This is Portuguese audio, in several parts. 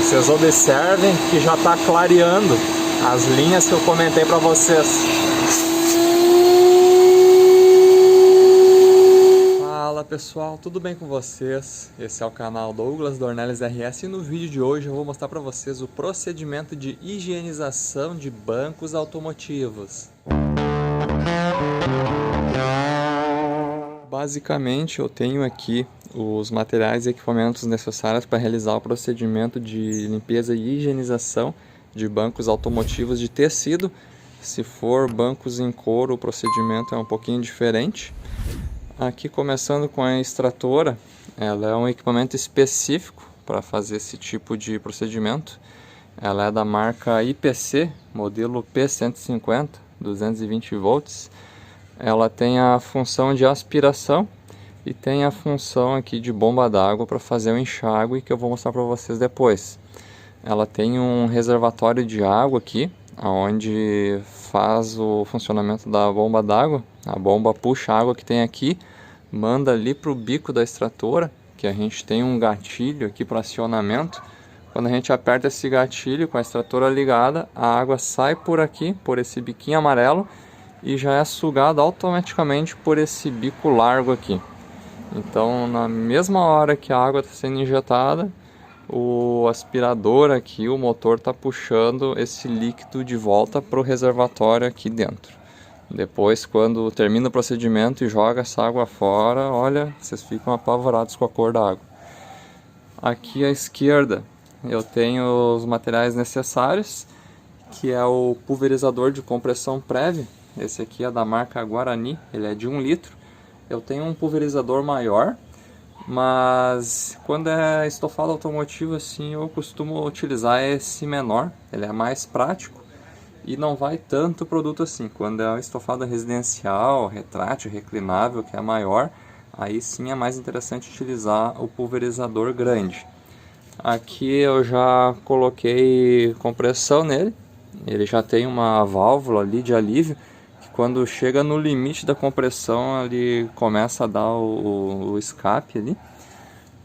Vocês observem que já está clareando as linhas que eu comentei para vocês. Fala pessoal, tudo bem com vocês? Esse é o canal Douglas Dornelles RS e no vídeo de hoje eu vou mostrar para vocês o procedimento de higienização de bancos automotivos. Basicamente eu tenho aqui os materiais e equipamentos necessários para realizar o procedimento de limpeza e higienização de bancos automotivos de tecido. Se for bancos em couro, o procedimento é um pouquinho diferente. Aqui começando com a extratora, ela é um equipamento específico para fazer esse tipo de procedimento. Ela é da marca IPC, modelo P150, 220 volts. Ela tem a função de aspiração e tem a função aqui de bomba d'água para fazer o enxágue, que eu vou mostrar para vocês depois. Ela tem um reservatório de água aqui, onde faz o funcionamento da bomba d'água. A bomba puxa a água que tem aqui, manda ali para o bico da extratora, que a gente tem um gatilho aqui para acionamento. Quando a gente aperta esse gatilho com a extratora ligada, a água sai por aqui, por esse biquinho amarelo, e já é sugada automaticamente por esse bico largo aqui. Então, na mesma hora que a água está sendo injetada, o aspirador aqui, o motor está puxando esse líquido de volta para o reservatório aqui dentro. Depois, quando termina o procedimento e joga essa água fora, olha, vocês ficam apavorados com a cor da água. Aqui à esquerda eu tenho os materiais necessários, que é o pulverizador de compressão prévia. Esse aqui é da marca Guarani, ele é de 1 litro. Eu tenho um pulverizador maior, mas quando é estofado automotivo assim, eu costumo utilizar esse menor. Ele é mais prático e não vai tanto produto assim. Quando é estofado residencial, retrátil, reclinável, que é maior, aí sim é mais interessante utilizar o pulverizador grande. Aqui eu já coloquei compressão nele. Ele já tem uma válvula ali de alívio. Quando chega no limite da compressão, ele começa a dar o escape ali.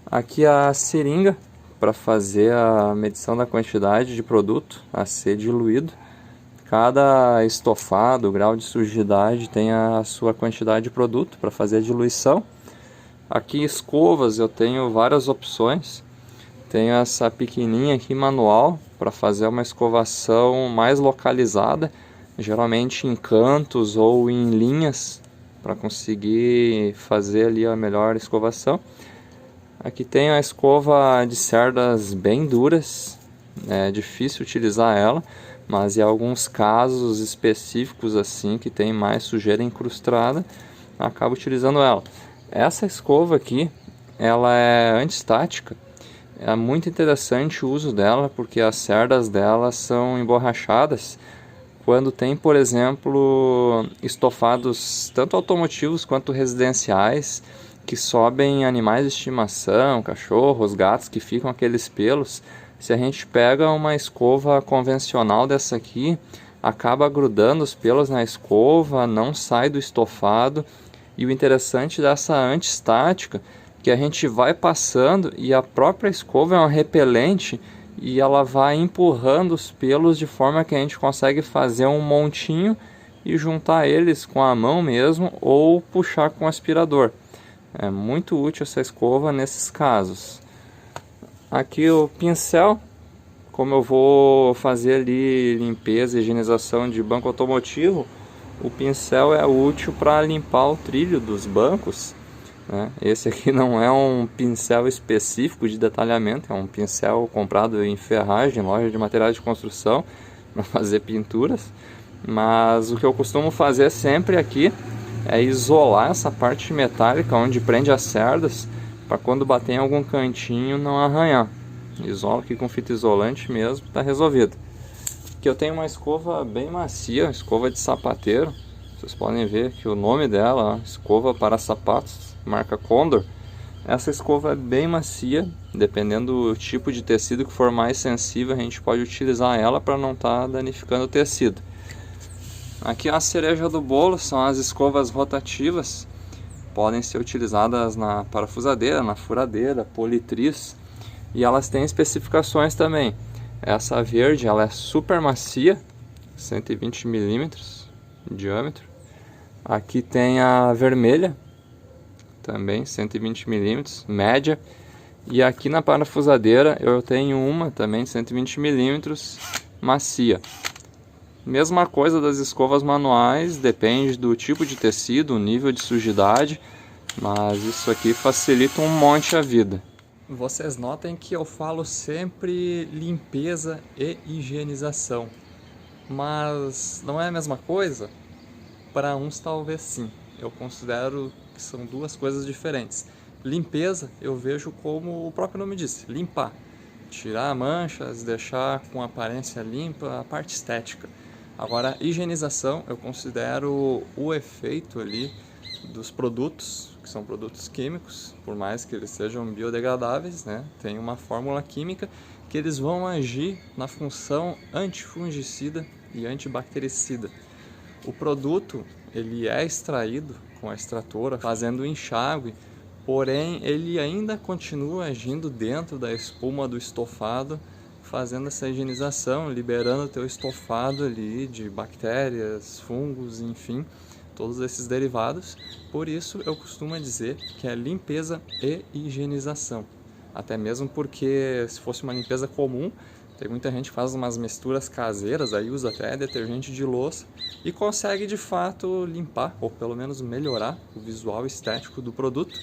Aqui a seringa para fazer a medição da quantidade de produto a ser diluído. Cada estofado, grau de sujidade, tem a sua quantidade de produto para fazer a diluição. Aqui escovas, eu tenho várias opções. Tenho essa pequenininha aqui manual para fazer uma escovação mais localizada, geralmente em cantos ou em linhas, para conseguir fazer ali a melhor escovação. Aqui tem a escova de cerdas bem duras, é difícil utilizar ela, mas em alguns casos específicos assim que tem mais sujeira incrustada, acabo utilizando ela. Essa escova aqui, ela é antistática. É muito interessante o uso dela, porque as cerdas dela são emborrachadas. Quando tem, por exemplo, estofados tanto automotivos quanto residenciais, que sobem animais de estimação, cachorros, gatos, que ficam aqueles pelos, se a gente pega uma escova convencional dessa aqui, acaba grudando os pelos na escova, não sai do estofado. E o interessante dessa antistática, que a gente vai passando e a própria escova é um repelente, e ela vai empurrando os pelos de forma que a gente consegue fazer um montinho e juntar eles com a mão mesmo ou puxar com o aspirador. É muito útil essa escova nesses casos. Aqui o pincel, como eu vou fazer ali limpeza e higienização de banco automotivo, o pincel é útil para limpar o trilho dos bancos. Esse aqui não é um pincel específico de detalhamento, é um pincel comprado em ferragem, loja de materiais de construção, para fazer pinturas. Mas o que eu costumo fazer sempre aqui é isolar essa parte metálica onde prende as cerdas, para quando bater em algum cantinho não arranhar. Isolo aqui com fita isolante mesmo, está resolvido. Aqui eu tenho uma escova bem macia, escova de sapateiro. Vocês podem ver que o nome dela, escova para sapatos, marca Condor. Essa escova é bem macia, dependendo do tipo de tecido que for mais sensível, a gente pode utilizar ela para não estar danificando o tecido. Aqui a cereja do bolo são as escovas rotativas, podem ser utilizadas na parafusadeira, na furadeira, politriz. E elas têm especificações também. Essa verde, ela é super macia, 120 milímetros de diâmetro. Aqui tem a vermelha, também 120 milímetros, média. E aqui na parafusadeira eu tenho uma também de 120 milímetros, macia. Mesma coisa das escovas manuais, depende do tipo de tecido, o nível de sujidade, mas isso aqui facilita um monte a vida. Vocês notem que eu falo sempre limpeza e higienização, mas não é a mesma coisa? Para uns talvez sim, eu considero que são duas coisas diferentes. Limpeza eu vejo como o próprio nome diz, limpar. Tirar manchas, deixar com aparência limpa, a parte estética. Agora, higienização eu considero o efeito ali dos produtos, que são produtos químicos, por mais que eles sejam biodegradáveis, né? Tem uma fórmula química que eles vão agir na função antifungicida e antibactericida. O produto ele é extraído com a extratora, fazendo o enxágue, porém ele ainda continua agindo dentro da espuma do estofado, fazendo essa higienização, liberando o teu estofado ali de bactérias, fungos, enfim, todos esses derivados. Por isso eu costumo dizer que é limpeza e higienização. Até mesmo porque se fosse uma limpeza comum, tem muita gente que faz umas misturas caseiras, aí usa até detergente de louça e consegue de fato limpar, ou pelo menos melhorar o visual estético do produto,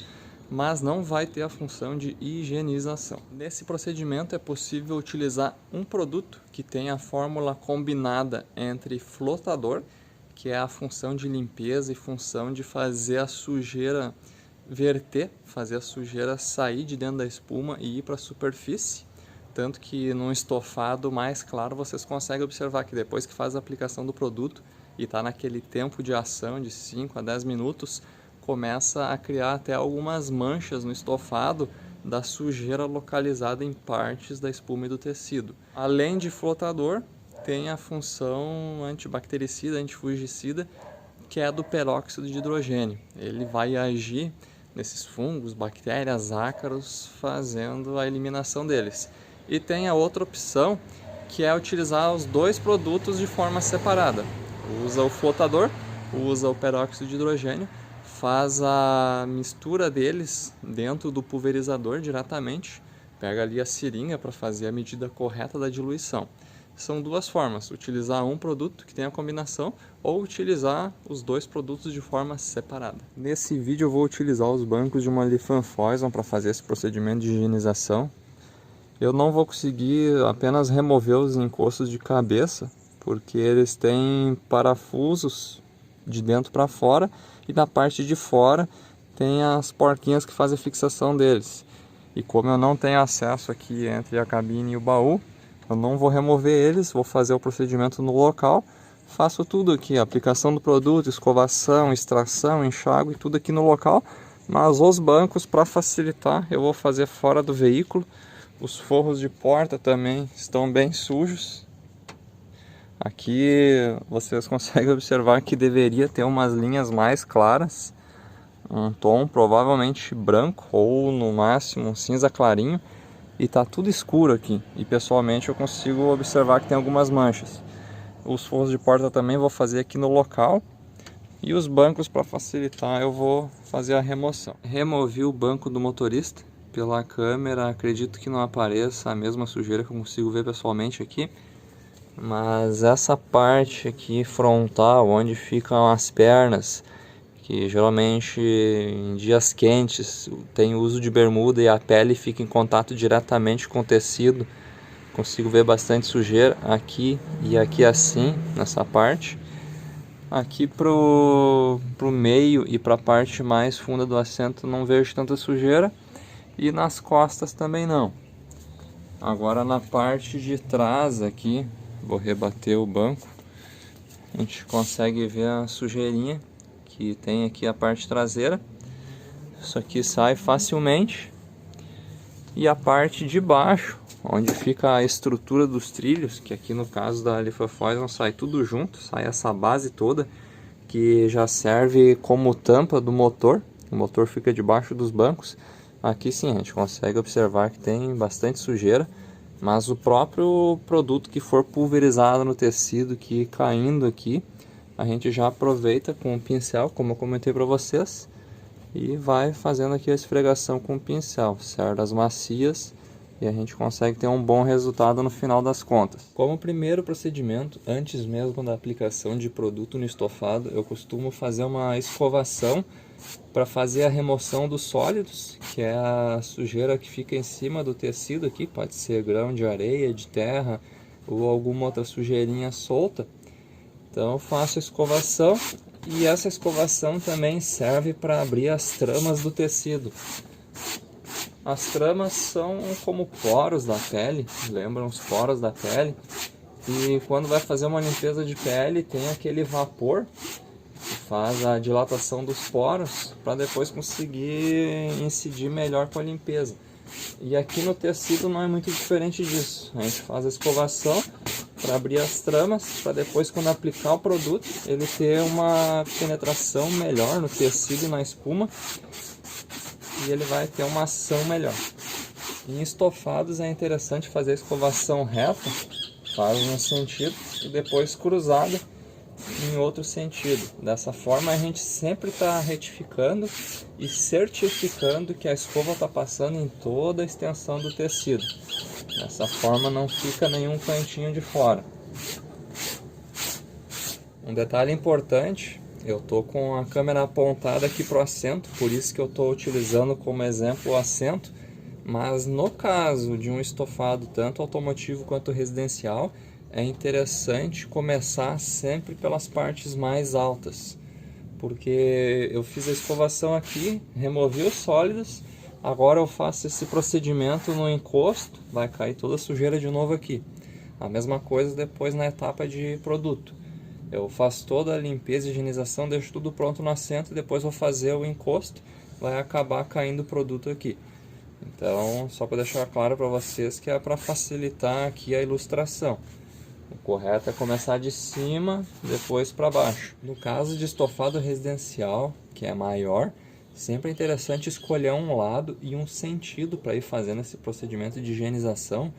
mas não vai ter a função de higienização. Nesse procedimento é possível utilizar um produto que tem a fórmula combinada entre flotador, que é a função de limpeza e função de fazer a sujeira verter, fazer a sujeira sair de dentro da espuma e ir para a superfície. Tanto que num estofado mais claro vocês conseguem observar que depois que faz a aplicação do produto e está naquele tempo de ação de 5 a 10 minutos, começa a criar até algumas manchas no estofado da sujeira localizada em partes da espuma e do tecido. Além de flotador, tem a função antibactericida, antifungicida, que é a do peróxido de hidrogênio. Ele vai agir nesses fungos, bactérias, ácaros, fazendo a eliminação deles. E tem a outra opção, que é utilizar os dois produtos de forma separada. Usa o flotador, usa o peróxido de hidrogênio, faz a mistura deles dentro do pulverizador diretamente, pega ali a seringa para fazer a medida correta da diluição. São duas formas, utilizar um produto que tem a combinação ou utilizar os dois produtos de forma separada. Nesse vídeo eu vou utilizar os bancos de uma Lifanfoison para fazer esse procedimento de higienização. Eu não vou conseguir apenas remover os encostos de cabeça, porque eles têm parafusos de dentro para fora e na parte de fora tem as porquinhas que fazem a fixação deles. E como eu não tenho acesso aqui entre a cabine e o baú, eu não vou remover eles, vou fazer o procedimento no local, faço tudo aqui, aplicação do produto, escovação, extração, enxágue, tudo aqui no local, mas os bancos, para facilitar, eu vou fazer fora do veículo. Os forros de porta também estão bem sujos. Aqui vocês conseguem observar que deveria ter umas linhas mais claras, um tom provavelmente branco ou no máximo um cinza clarinho, e tá tudo escuro aqui, e pessoalmente eu consigo observar que tem algumas manchas. Os forros de porta também vou fazer aqui no local, e os bancos, para facilitar, eu vou fazer a remoção. Removi o banco do motorista. Pela câmera acredito que não apareça a mesma sujeira que eu consigo ver pessoalmente aqui, mas essa parte aqui frontal, onde ficam as pernas, que geralmente em dias quentes tem uso de bermuda e a pele fica em contato diretamente com o tecido, consigo ver bastante sujeira aqui e aqui assim, nessa parte. Aqui pro meio e para a parte mais funda do assento não vejo tanta sujeira, e nas costas também não. Agora na parte de trás aqui, vou rebater o banco, a gente consegue ver a sujeirinha que tem aqui a parte traseira. Isso aqui sai facilmente. E a parte de baixo, onde fica a estrutura dos trilhos, que aqui no caso da Lifanfoison sai tudo junto, sai essa base toda, que já serve como tampa do motor. O motor fica debaixo dos bancos. Aqui sim, a gente consegue observar que tem bastante sujeira, mas o próprio produto que for pulverizado no tecido, que ir caindo aqui, a gente já aproveita com o pincel, como eu comentei para vocês, e vai fazendo aqui a esfregação com o pincel, cerdas macias, e a gente consegue ter um bom resultado no final das contas. Como primeiro procedimento, antes mesmo da aplicação de produto no estofado, eu costumo fazer uma escovação para fazer a remoção dos sólidos, que é a sujeira que fica em cima do tecido aqui, pode ser grão de areia, de terra ou alguma outra sujeirinha solta. Então eu faço a escovação, e essa escovação também serve para abrir as tramas do tecido. As tramas são como poros da pele, lembram os poros da pele, e quando vai fazer uma limpeza de pele tem aquele vapor que faz a dilatação dos poros para depois conseguir incidir melhor com a limpeza. E aqui no tecido não é muito diferente disso. A gente faz a escovação para abrir as tramas, para depois, quando aplicar o produto, ele ter uma penetração melhor no tecido e na espuma, e ele vai ter uma ação melhor. Em estofados é interessante fazer a escovação reta, faz um sentido, e depois cruzada em outro sentido. Dessa forma a gente sempre está retificando e certificando que a escova está passando em toda a extensão do tecido. Dessa forma não fica nenhum cantinho de fora. Um detalhe importante, eu estou com a câmera apontada aqui para o assento, por isso que eu estou utilizando como exemplo o assento, mas no caso de um estofado tanto automotivo quanto residencial, é interessante começar sempre pelas partes mais altas, porque eu fiz a escovação aqui, removi os sólidos, agora eu faço esse procedimento no encosto, vai cair toda a sujeira de novo aqui. A mesma coisa depois na etapa de produto. Eu faço toda a limpeza e higienização, deixo tudo pronto no assento, e depois vou fazer o encosto, vai acabar caindo o produto aqui. Então, só para deixar claro para vocês que é para facilitar aqui a ilustração. O correto é começar de cima, depois para baixo. No caso de estofado residencial, que é maior, sempre é interessante escolher um lado e um sentido para ir fazendo esse procedimento de higienização,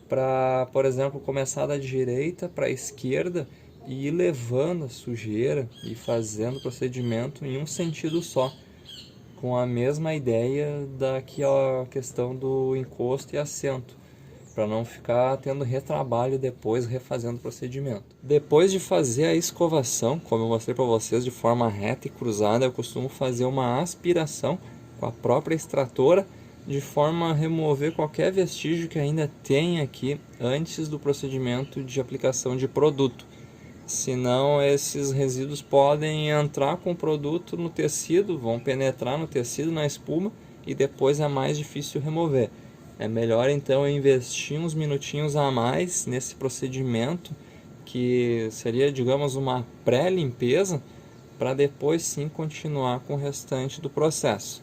para, por exemplo, começar da direita para a esquerda e ir levando a sujeira e fazendo o procedimento em um sentido só, com a mesma ideia daqui a questão do encosto e assento, para não ficar tendo retrabalho depois refazendo o procedimento. Depois de fazer a escovação, como eu mostrei para vocês, de forma reta e cruzada, eu costumo fazer uma aspiração com a própria extratora, de forma a remover qualquer vestígio que ainda tenha aqui antes do procedimento de aplicação de produto. Senão esses resíduos podem entrar com o produto no tecido, vão penetrar no tecido, na espuma, e depois é mais difícil remover. É melhor então investir uns minutinhos a mais nesse procedimento, que seria, digamos, uma pré-limpeza, para depois sim continuar com o restante do processo.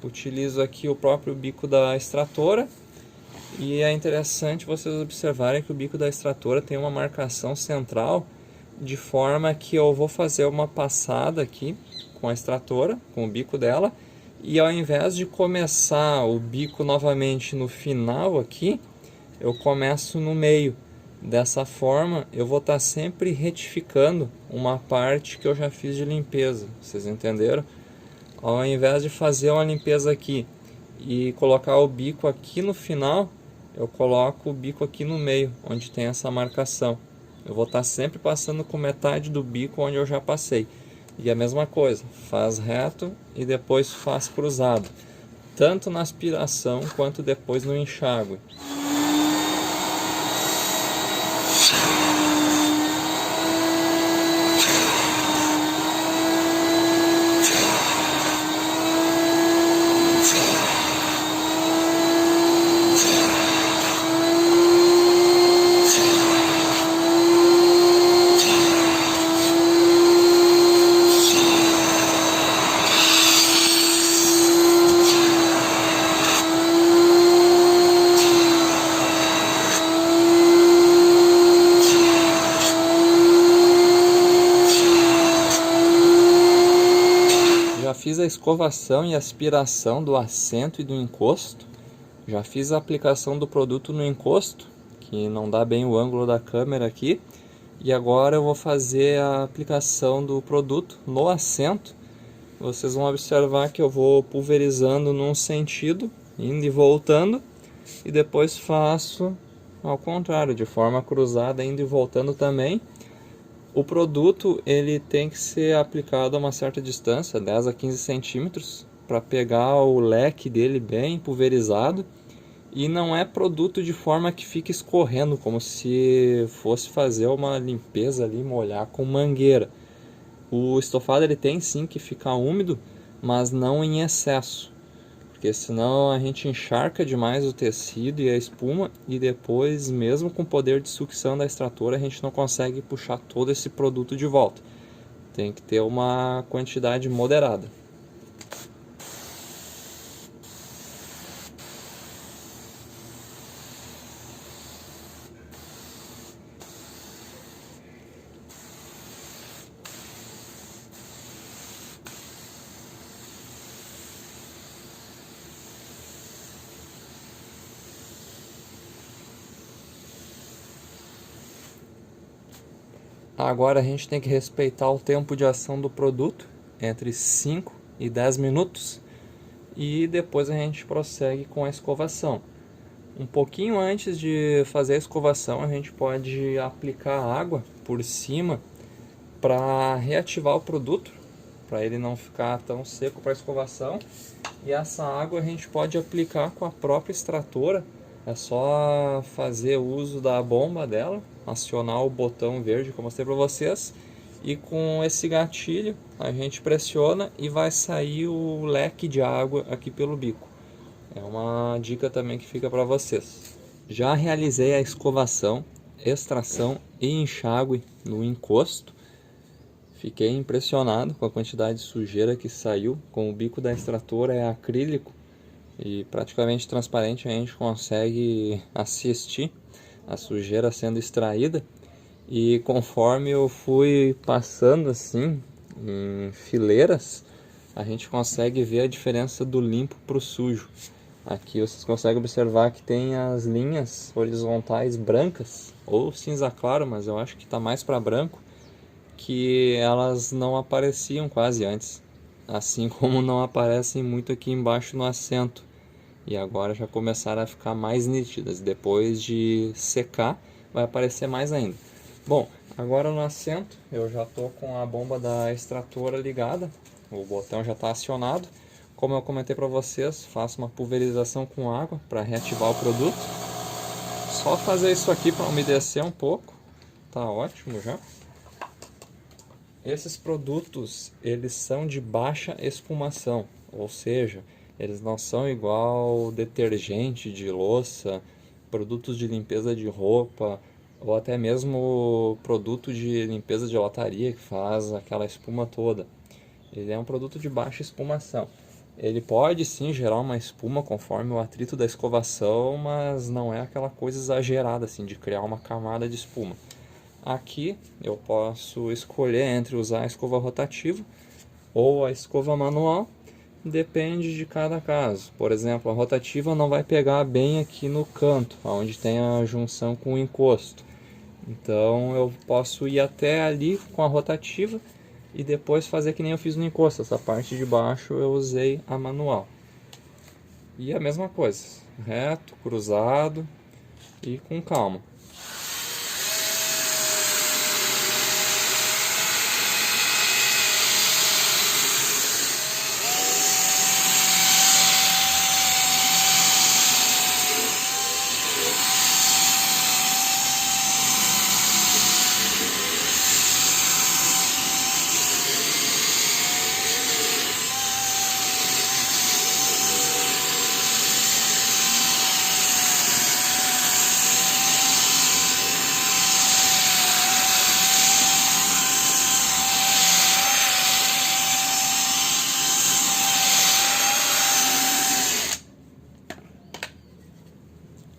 Utilizo aqui o próprio bico da extratora, e é interessante vocês observarem que o bico da extratora tem uma marcação central, de forma que eu vou fazer uma passada aqui com a extratora, com o bico dela, e ao invés de começar o bico novamente no final aqui, eu começo no meio. Dessa forma eu vou estar sempre retificando uma parte que eu já fiz de limpeza, vocês entenderam? Ao invés de fazer uma limpeza aqui e colocar o bico aqui no final, eu coloco o bico aqui no meio, onde tem essa marcação. Eu vou estar sempre passando com metade do bico onde eu já passei. E a mesma coisa, faz reto e depois faz cruzado, tanto na aspiração quanto depois no enxágue. escovação e aspiração do assento e do encosto. Já fiz a aplicação do produto no encosto, que não dá bem o ângulo da câmera aqui. E agora eu vou fazer a aplicação do produto no assento. Vocês vão observar que eu vou pulverizando num sentido, indo e voltando. E depois faço ao contrário, de forma cruzada, indo e voltando também. O produto ele tem que ser aplicado a uma certa distância, 10 a 15 centímetros, para pegar o leque dele bem pulverizado. E não é produto de forma que fique escorrendo, como se fosse fazer uma limpeza ali, molhar com mangueira. O estofado ele tem sim que ficar úmido, mas não em excesso, porque senão a gente encharca demais o tecido e a espuma, e depois, mesmo com o poder de sucção da extratora, a gente não consegue puxar todo esse produto de volta. Tem que ter uma quantidade moderada. Agora a gente tem que respeitar o tempo de ação do produto, entre 5 e 10 minutos, e depois a gente prossegue com a escovação. Um pouquinho antes de fazer a escovação, a gente pode aplicar água por cima para reativar o produto, para ele não ficar tão seco para a escovação. E essa água a gente pode aplicar com a própria extratora. É só fazer uso da bomba dela, acionar o botão verde que eu mostrei para vocês, e com esse gatilho a gente pressiona e vai sair o leque de água aqui pelo bico. É uma dica também que fica para vocês. Já realizei a escovação, extração e enxágue no encosto. Fiquei impressionado com a quantidade de sujeira que saiu. Com o bico da extratora é acrílico e praticamente transparente, a gente consegue assistir a sujeira sendo extraída. E conforme eu fui passando assim em fileiras, a gente consegue ver a diferença do limpo para o sujo. Aqui vocês conseguem observar que tem as linhas horizontais brancas ou cinza claro, mas eu acho que está mais para branco, que elas não apareciam quase antes, assim como não aparecem muito aqui embaixo no assento, e agora já começaram a ficar mais nítidas. Depois de secar vai aparecer mais ainda. Bom, agora no assento eu já estou com a bomba da extratora ligada, o botão já está acionado. Como eu comentei para vocês, faço uma pulverização com água para reativar o produto. Só fazer isso aqui para umedecer um pouco, tá ótimo já. Esses produtos, eles são de baixa espumação, ou seja, eles não são igual detergente de louça, produtos de limpeza de roupa, ou até mesmo produto de limpeza de lataria que faz aquela espuma toda. Ele é um produto de baixa espumação. Ele pode sim gerar uma espuma conforme o atrito da escovação, mas não é aquela coisa exagerada assim de criar uma camada de espuma. Aqui eu posso escolher entre usar a escova rotativa ou a escova manual, depende de cada caso. Por exemplo, a rotativa não vai pegar bem aqui no canto, onde tem a junção com o encosto. Então eu posso ir até ali com a rotativa e depois fazer que nem eu fiz no encosto. Essa parte de baixo eu usei a manual. E a mesma coisa, reto, cruzado e com calma.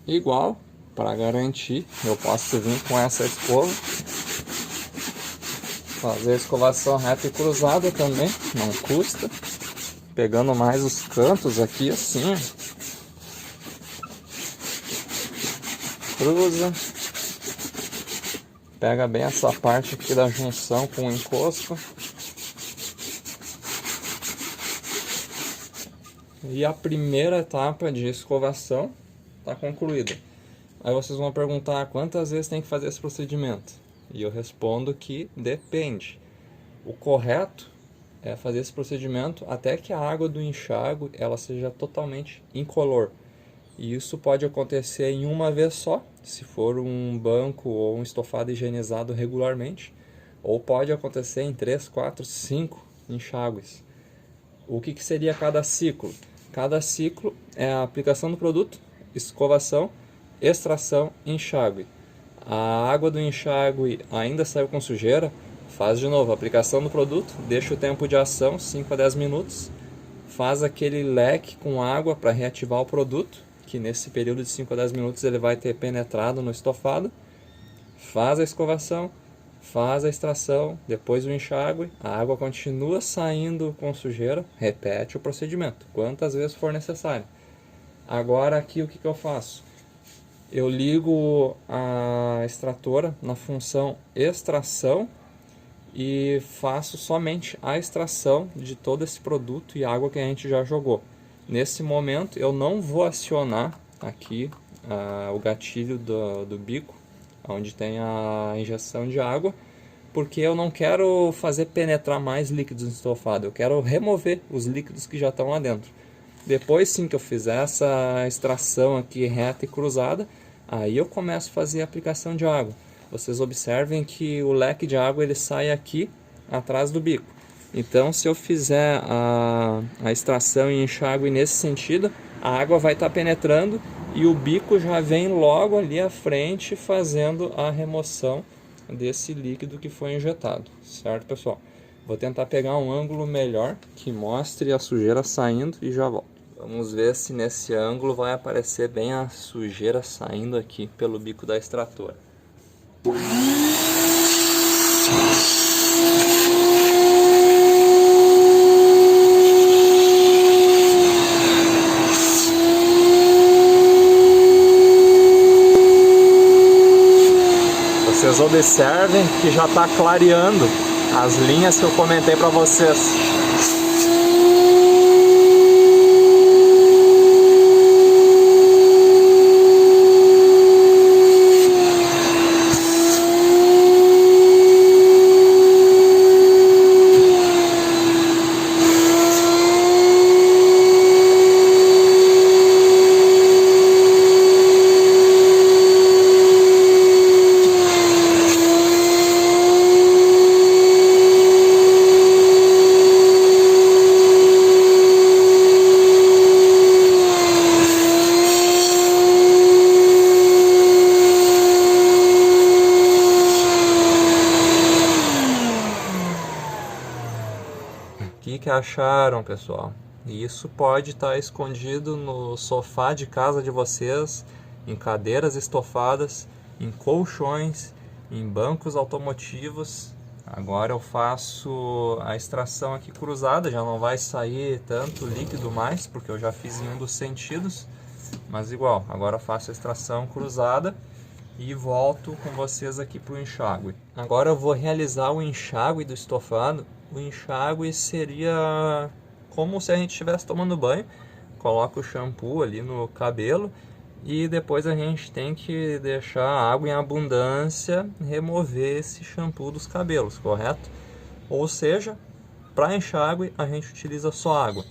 Igual, para garantir, eu posso vir com essa escova, fazer a escovação reta e cruzada também, não custa. pegando mais os cantos aqui assim. Cruza. Pega bem essa parte aqui da junção com o encosto. E a primeira etapa de escovação está concluída. Aí vocês vão perguntar quantas vezes tem que fazer esse procedimento. E eu respondo que depende. O correto é fazer esse procedimento até que a água do enxágue ela seja totalmente incolor. E isso pode acontecer em uma vez só, se for um banco ou um estofado higienizado regularmente. Ou pode acontecer em 3, 4, 5 enxágues. O que seria cada ciclo? Cada ciclo é a aplicação do produto, escovação, extração e enxágue. A água do enxágue ainda saiu com sujeira, faz de novo a aplicação do produto, deixa o tempo de ação 5 a 10 minutos, faz aquele leque com água para reativar o produto, que nesse período de 5 a 10 minutos ele vai ter penetrado no estofado, faz a escovação, faz a extração, depois o enxágue, a água continua saindo com sujeira, repete o procedimento, quantas vezes for necessário. Agora aqui o que eu faço? Eu ligo a extratora na função extração e faço somente a extração de todo esse produto e água que a gente já jogou. Nesse momento eu não vou acionar aqui o gatilho do bico, onde tem a injeção de água, porque eu não quero fazer penetrar mais líquidos no estofado, eu quero remover os líquidos que já estão lá dentro. Depois sim que eu fizer essa extração aqui reta e cruzada, aí eu começo a fazer a aplicação de água. Vocês observem que o leque de água ele sai aqui atrás do bico. Então se eu fizer a extração e enxágue nesse sentido, a água vai estar penetrando e o bico já vem logo ali à frente fazendo a remoção desse líquido que foi injetado, certo, pessoal? Vou tentar pegar um ângulo melhor que mostre a sujeira saindo e já volto. Vamos ver se nesse ângulo vai aparecer bem a sujeira saindo aqui pelo bico da extratora. Vocês observem que já está clareando as linhas que eu comentei para vocês. O que acharam, pessoal? E isso pode estar escondido no sofá de casa de vocês, em cadeiras estofadas, em colchões, em bancos automotivos. Agora eu faço a extração aqui cruzada, já não vai sair tanto líquido mais, porque eu já fiz em um dos sentidos, mas igual, agora eu faço a extração cruzada e volto com vocês aqui para o enxágue. Agora eu vou realizar o enxágue do estofado. O enxágue seria como se a gente estivesse tomando banho. Coloca o shampoo ali no cabelo e depois a gente tem que deixar a água em abundância, remover esse shampoo dos cabelos, correto? Ou seja, para enxágue a gente utiliza só água.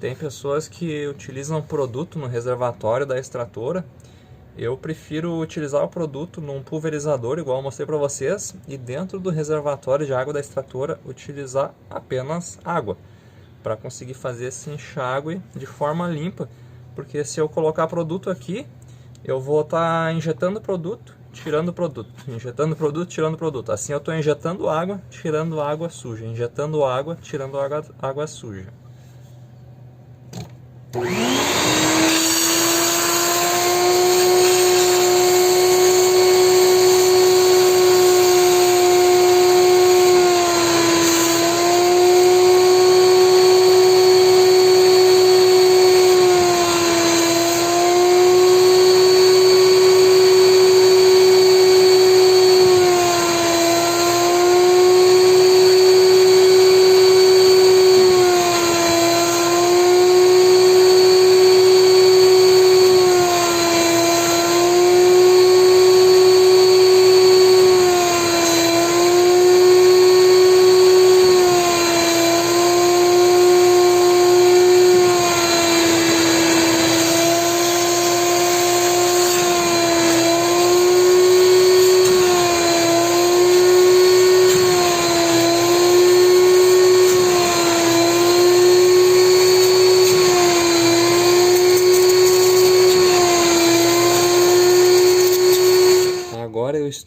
Tem pessoas que utilizam produto no reservatório da extratora. Eu prefiro utilizar o produto num pulverizador, igual eu mostrei para vocês, e dentro do reservatório de água da extratora utilizar apenas água, para conseguir fazer esse enxágue de forma limpa, porque se eu colocar produto aqui, eu vou estar injetando produto, tirando produto, injetando produto, tirando produto. Assim eu estou injetando água, tirando água suja, injetando água, tirando água suja.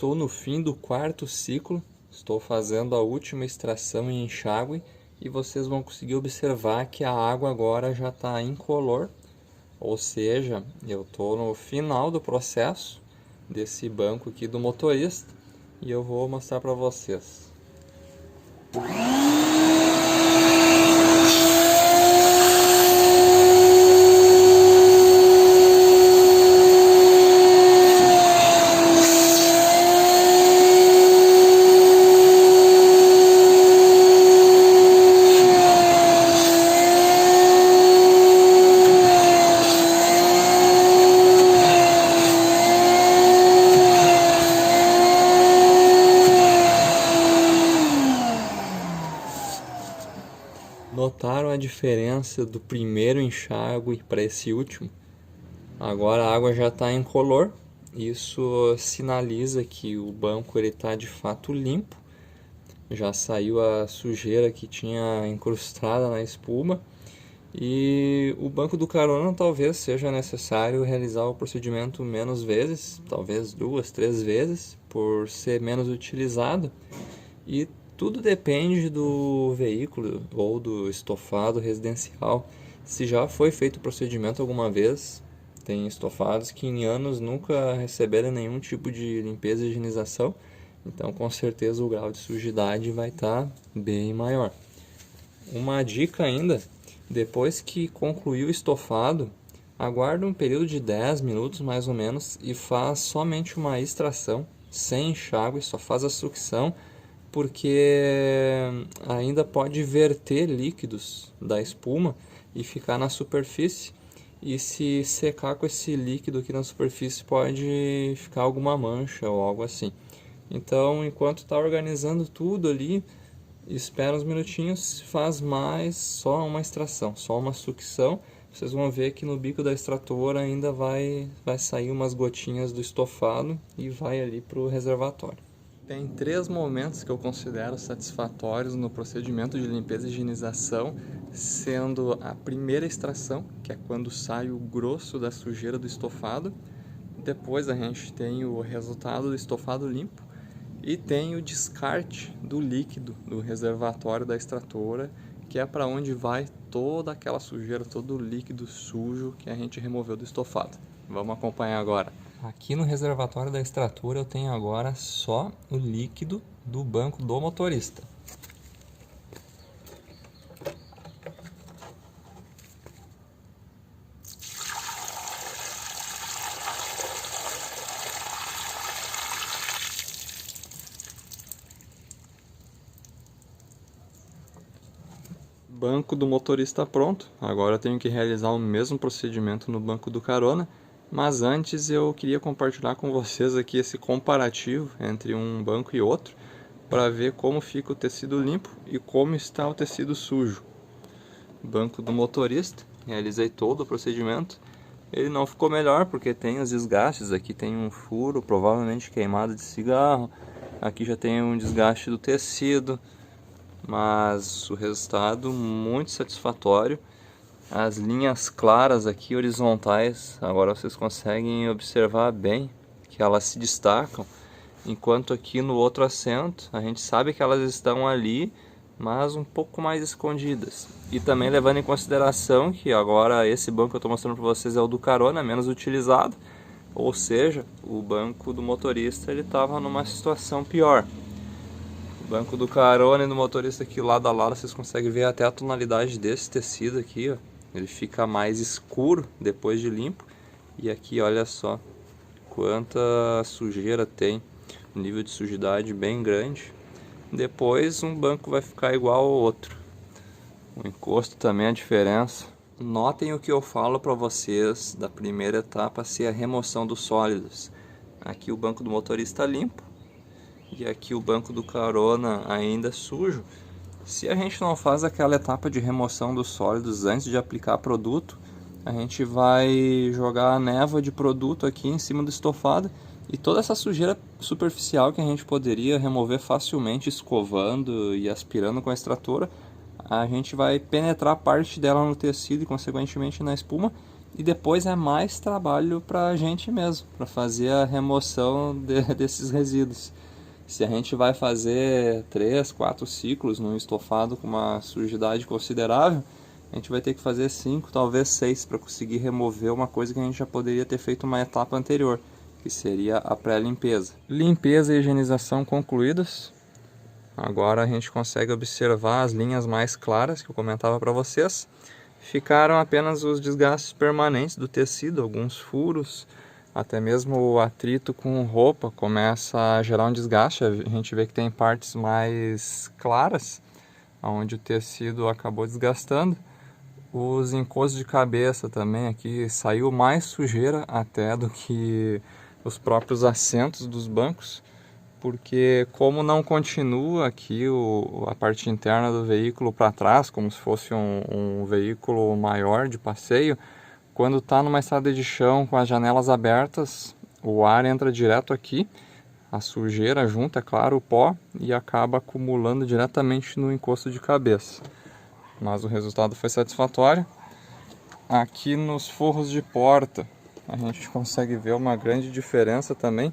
estou no fim do quarto ciclo, estou fazendo a última extração e enxágue e vocês vão conseguir observar que a água agora já está incolor, ou seja, eu estou no final do processo desse banco aqui do motorista e eu vou mostrar para vocês. Notaram a diferença do primeiro enxágue para esse último? Agora a água já está incolor, isso sinaliza que o banco está de fato limpo, já saiu a sujeira que tinha incrustada na espuma e o banco do carona talvez seja necessário realizar o procedimento menos vezes, talvez 2, 3 vezes, por ser menos utilizado e tudo depende do veículo ou do estofado residencial. Se já foi feito o procedimento alguma vez, tem estofados que em anos nunca receberam nenhum tipo de limpeza e higienização, então com certeza o grau de sujidade vai estar bem maior. Uma dica ainda, depois que concluir o estofado, aguarda um período de 10 minutos mais ou menos e faz somente uma extração, sem enxágue, só faz a sucção, porque ainda pode verter líquidos da espuma e ficar na superfície, e se secar com esse líquido aqui na superfície pode ficar alguma mancha ou algo assim. Então, enquanto está organizando tudo ali, espera uns minutinhos, faz mais só uma extração, só uma sucção. Vocês vão ver que no bico da extratora ainda vai sair umas gotinhas do estofado e vai ali para o reservatório. Tem 3 momentos que eu considero satisfatórios no procedimento de limpeza e higienização, sendo a primeira extração, que é quando sai o grosso da sujeira do estofado, depois a gente tem o resultado do estofado limpo e tem o descarte do líquido do reservatório da extratora, que é para onde vai toda aquela sujeira, todo o líquido sujo que a gente removeu do estofado. Vamos acompanhar agora. Aqui no reservatório da extratora eu tenho agora só o líquido do banco do motorista. Banco do motorista pronto. Agora eu tenho que realizar o mesmo procedimento no banco do carona. Mas antes eu queria compartilhar com vocês aqui esse comparativo entre um banco e outro para ver como fica o tecido limpo e como está o tecido sujo. Banco do motorista, realizei todo o procedimento. Ele não ficou melhor porque tem os desgastes, aqui tem um furo, provavelmente queimado de cigarro. Aqui já tem um desgaste do tecido, mas o resultado muito satisfatório. As linhas claras aqui horizontais, agora vocês conseguem observar bem que elas se destacam, enquanto aqui no outro assento a gente sabe que elas estão ali, mas um pouco mais escondidas. E também levando em consideração que agora esse banco que eu estou mostrando para vocês é o do carona, menos utilizado, ou seja, o banco do motorista ele estava numa situação pior. O banco do carona e do motorista aqui lado a lado, vocês conseguem ver até a tonalidade desse tecido aqui, ó. Ele fica mais escuro depois de limpo. E aqui olha só quanta sujeira tem. Um nível de sujidade bem grande. Depois um banco vai ficar igual ao outro. O encosto também é a diferença. Notem o que eu falo para vocês da primeira etapa ser a remoção dos sólidos. Aqui o banco do motorista limpo. E aqui o banco do carona ainda sujo. Se a gente não faz aquela etapa de remoção dos sólidos antes de aplicar produto, a gente vai jogar a névoa de produto aqui em cima do estofado e toda essa sujeira superficial que a gente poderia remover facilmente escovando e aspirando com a extratora, a gente vai penetrar parte dela no tecido e consequentemente na espuma, e depois é mais trabalho para a gente mesmo, para fazer a remoção desses resíduos. Se a gente vai fazer 3, 4 ciclos num estofado com uma sujidade considerável, a gente vai ter que fazer 5, talvez 6, para conseguir remover uma coisa que a gente já poderia ter feito uma etapa anterior, que seria a pré-limpeza. Limpeza e higienização concluídas. Agora a gente consegue observar as linhas mais claras que eu comentava para vocês. Ficaram apenas os desgastes permanentes do tecido, alguns furos, até mesmo o atrito com roupa começa a gerar um desgaste. A gente vê que tem partes mais claras, onde o tecido acabou desgastando. Os encostos de cabeça também aqui saiu mais sujeira até do que os próprios assentos dos bancos, porque como não continua aqui a parte interna do veículo para trás, como se fosse um veículo maior de passeio, quando está numa estrada de chão com as janelas abertas, o ar entra direto aqui, a sujeira junta, é claro, o pó, e acaba acumulando diretamente no encosto de cabeça. Mas o resultado foi satisfatório. Aqui nos forros de porta a gente consegue ver uma grande diferença também.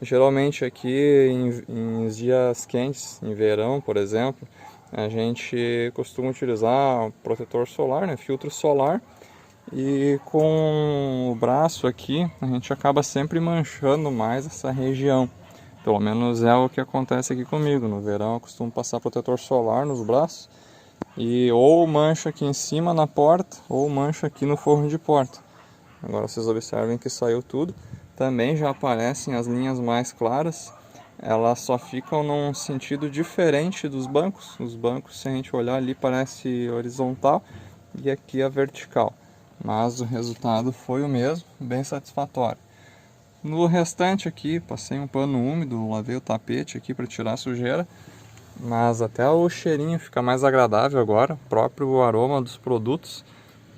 Geralmente aqui em dias quentes, em verão por exemplo, a gente costuma utilizar protetor solar, né, filtro solar, e com o braço aqui a gente acaba sempre manchando mais essa região. Pelo menos é o que acontece aqui comigo. No verão eu costumo passar protetor solar nos braços e ou mancha aqui em cima na porta ou mancha aqui no forro de porta. Agora vocês observem que saiu tudo. Também já aparecem as linhas mais claras. Elas só ficam num sentido diferente dos bancos. Os bancos, se a gente olhar ali, parece horizontal e aqui é vertical. Mas o resultado foi o mesmo, bem satisfatório. No restante aqui, passei um pano úmido, lavei o tapete aqui para tirar a sujeira. Mas até o cheirinho fica mais agradável agora, o próprio aroma dos produtos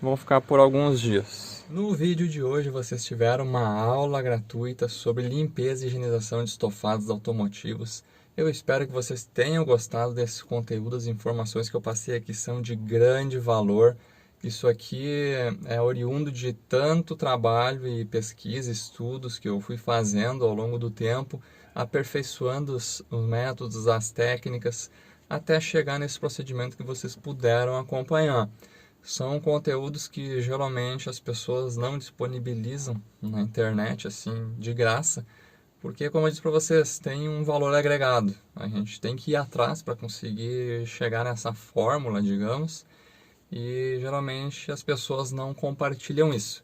vão ficar por alguns dias. No vídeo de hoje vocês tiveram uma aula gratuita sobre limpeza e higienização de estofados automotivos. Eu espero que vocês tenham gostado desse conteúdo. As informações que eu passei aqui são de grande valor. Isso aqui é oriundo de tanto trabalho e pesquisa, estudos que eu fui fazendo ao longo do tempo, aperfeiçoando os métodos, as técnicas, até chegar nesse procedimento que vocês puderam acompanhar. São conteúdos que geralmente as pessoas não disponibilizam na internet assim de graça, porque, como eu disse para vocês, tem um valor agregado. A gente tem que ir atrás para conseguir chegar nessa fórmula, digamos, e geralmente as pessoas não compartilham isso.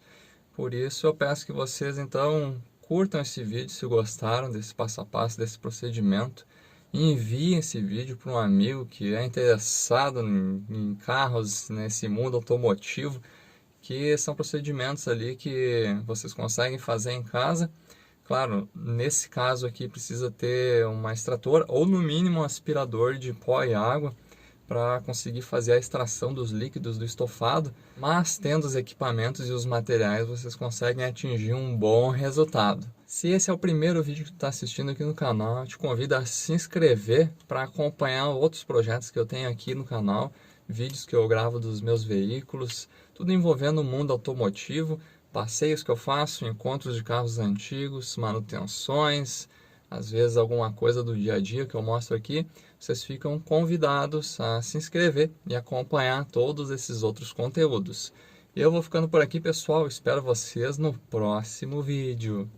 Por isso eu peço que vocês então curtam esse vídeo se gostaram desse passo a passo, desse procedimento. Enviem esse vídeo para um amigo que é interessado em carros, nesse mundo automotivo, que são procedimentos ali que vocês conseguem fazer em casa. Claro, nesse caso aqui precisa ter uma extratora ou no mínimo um aspirador de pó e água para conseguir fazer a extração dos líquidos do estofado, mas tendo os equipamentos e os materiais vocês conseguem atingir um bom resultado. Se esse é o primeiro vídeo que tu está assistindo aqui no canal, eu te convido a se inscrever para acompanhar outros projetos que eu tenho aqui no canal, vídeos que eu gravo dos meus veículos, tudo envolvendo o mundo automotivo, passeios que eu faço, encontros de carros antigos, manutenções, às vezes alguma coisa do dia a dia que eu mostro aqui. Vocês ficam convidados a se inscrever e acompanhar todos esses outros conteúdos. Eu vou ficando por aqui, pessoal. Espero vocês no próximo vídeo.